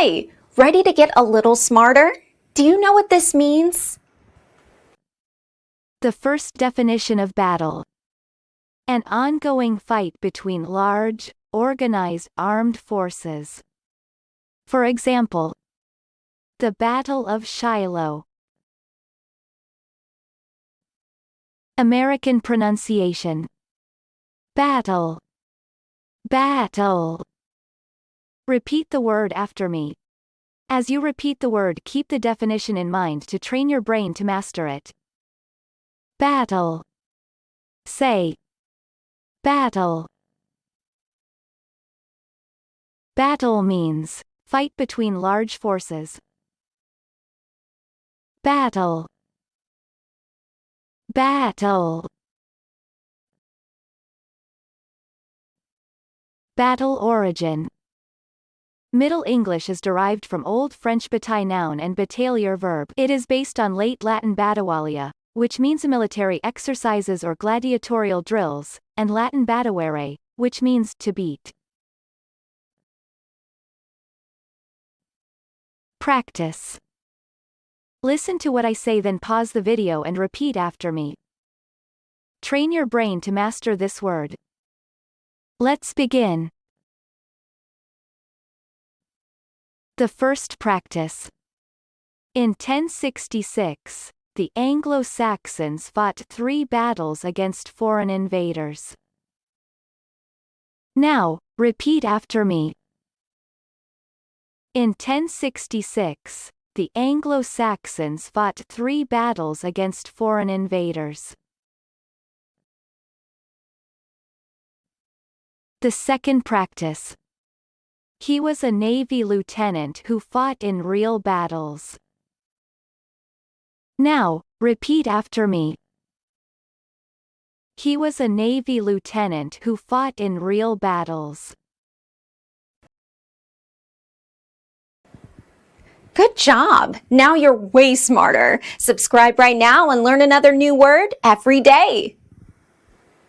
Hi, ready to get a little smarter? Do you know what this means? The first definition of battle. An ongoing fight between large, organized armed forces. For example, the Battle of Shiloh. American pronunciation. Battle. Battle. Repeat the word after me. As you repeat the word, keep the definition in mind to train your brain to master it. Battle. Say. Battle. Battle means fight between large forces. Battle. Battle. Battle origin. Middle English is derived from Old French bataille noun and batailleur verb. It is based on Late Latin battavalia, which means military exercises or gladiatorial drills, and Latin batavere, which means to beat. Practice. Listen to what I say, then pause the video and repeat after me. Train your brain to master this word. Let's begin. The first practice. In 1066, the Anglo-Saxons fought 3 battles against foreign invaders. Now, repeat after me. In 1066, the Anglo-Saxons fought 3 battles against foreign invaders. The second practice. He was a Navy lieutenant who fought in real battles. Now, repeat after me. He was a Navy lieutenant who fought in real battles. Good job! Now you're way smarter. Subscribe right now and learn another new word every day.